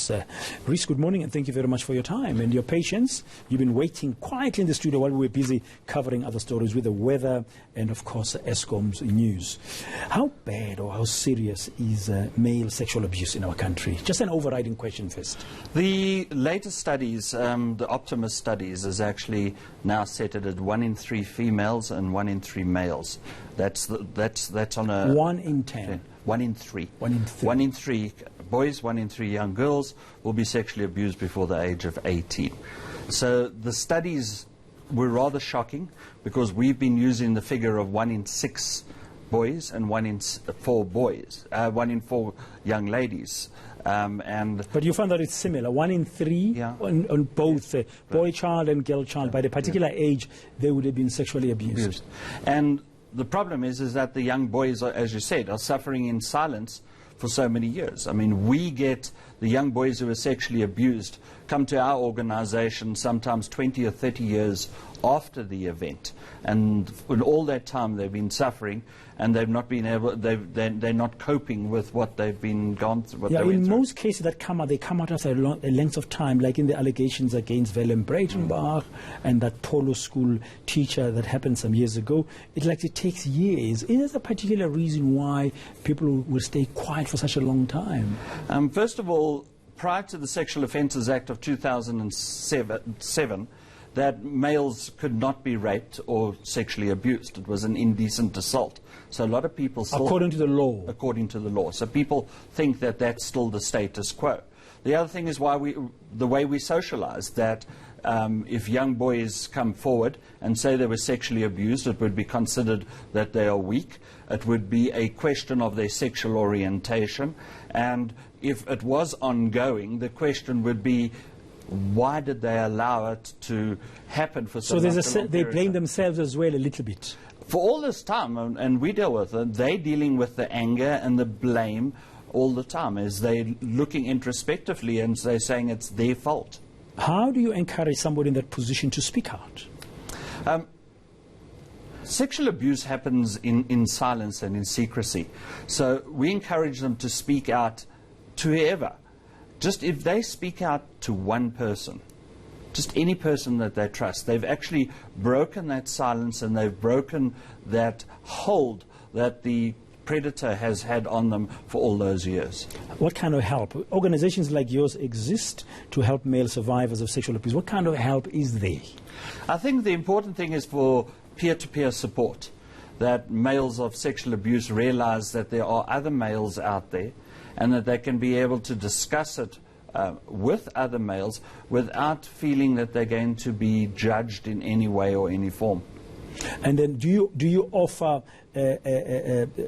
course. Reese, good morning, and thank you very much for your time and your patience. You've been waiting quietly in the studio while we were busy covering other stories with the weather and, of course, Eskom's news. How bad or how serious is male sexual abuse in our country? Just an overriding question first. The latest studies, the Optimus studies, is actually now set it at 1 in 3 females and 1 in 3 males. That's on a 1 in 10. 1 in 3. 1 in 3. 1 in 3 boys, 1 in 3 young girls will be sexually abused before the age of 18. So the studies were rather shocking because we've been using the figure of 1 in 6 boys and 1 in 4 boys, 1 in 4 young ladies. But you found that it's similar, 1 in 3 Yeah. on both boy child and girl child. By the particular age, they would have been sexually abused. And the problem is that the young boys, as you said, are suffering in silence for so many years. I mean, we get the young boys who are sexually abused come to our organization sometimes 20 or 30 years after the event. And in all that time they've been suffering and they've not been able, they're not coping with what they've been gone through. Yeah, in most cases that come out, they come out after a length of time, like in the allegations against Willem Breitenbach and that polo school teacher that happened some years ago. It takes years. Is there a particular reason why people will stay quiet for such a long time? First of all, prior to the Sexual Offences Act of 2007, that males could not be raped or sexually abused. It was an indecent assault. So a lot of people still... According to the law. According to the law. So people think that that's still the status quo. The other thing is the way we socialize, that if young boys come forward and say they were sexually abused, it would be considered that they are weak. It would be a question of their sexual orientation. And if it was ongoing, the question would be, why did they allow it to happen for so long? So they blame themselves as well a little bit. For all this time, and we deal with it, they're dealing with the anger and the blame all the time, as they're looking introspectively and they're saying it's their fault. How do you encourage somebody in that position to speak out? Sexual abuse happens in silence and in secrecy. So we encourage them to speak out to whoever. Just if they speak out to one person, just any person that they trust, they've actually broken that silence and they've broken that hold that the predator has had on them for all those years. What kind of help? Organizations like yours exist to help male survivors of sexual abuse. What kind of help is there? I think the important thing is for peer-to-peer support, that males of sexual abuse realize that there are other males out there and that they can be able to discuss it with other males without feeling that they're going to be judged in any way or any form. And then do you offer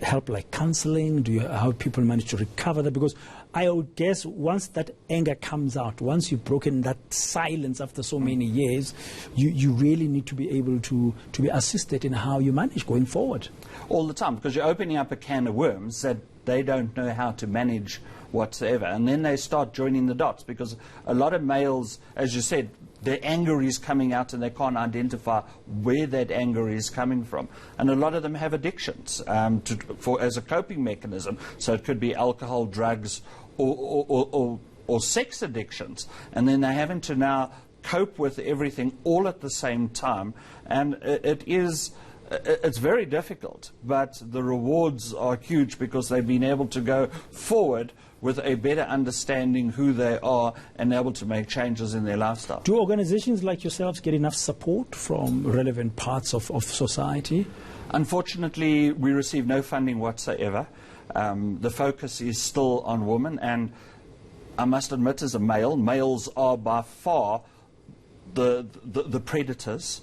help like counseling? Do you help people manage to recover that? Because I would guess once that anger comes out, once you've broken that silence after so many years, you really need to be able to be assisted in how you manage going forward. All the time, because you're opening up a can of worms that they don't know how to manage whatsoever. And then they start joining the dots, because a lot of males, as you said, their anger is coming out and they can't identify where that anger is coming from. And a lot of them have addictions as a coping mechanism. So it could be alcohol, drugs, or sex addictions. And then they're having to now cope with everything all at the same time. And it's very difficult, but the rewards are huge because they've been able to go forward with a better understanding who they are and able to make changes in their lifestyle. Do organizations like yourselves get enough support from relevant parts of society? Unfortunately, we receive no funding whatsoever. The focus is still on women, and I must admit, as a male, males are by far the predators.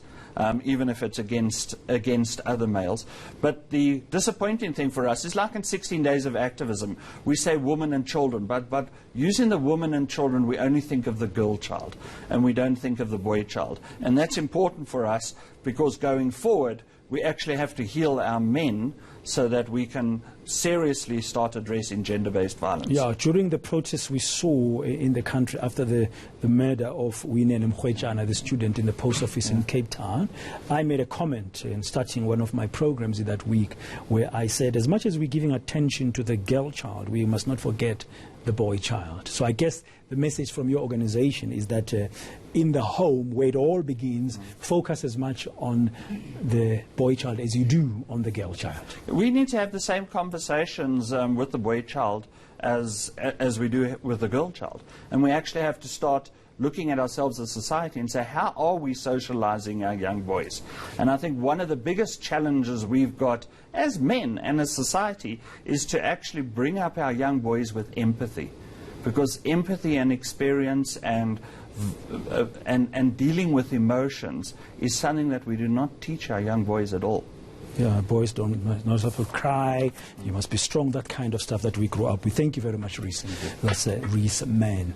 Even if it's against other males. But the disappointing thing for us is, like in 16 Days of Activism, we say women and children, but using the women and children, we only think of the girl child, and we don't think of the boy child. And that's important for us, because going forward, we actually have to heal our men so that we can seriously start addressing gender-based violence. Yeah, during the protests we saw in the country after the murder of Winnie Mkhwejana, the student in the post office in Cape Town, I made a comment in starting one of my programs that week where I said, as much as we're giving attention to the girl child, we must not forget the boy child. So I guess the message from your organization is that in the home, where it all begins, focus as much on the boy child as you do on the girl child. We need to have the same conversations with the boy child as we do with the girl child. And we actually have to start looking at ourselves as a society and say, how are we socializing our young boys? And I think one of the biggest challenges we've got as men and as society is to actually bring up our young boys with empathy. Because empathy and experience and dealing with emotions is something that we do not teach our young boys at all. Yeah, boys don't not have to cry. You must be strong. That kind of stuff that we grew up with. Thank you very much, Reese. That's Reese Mann.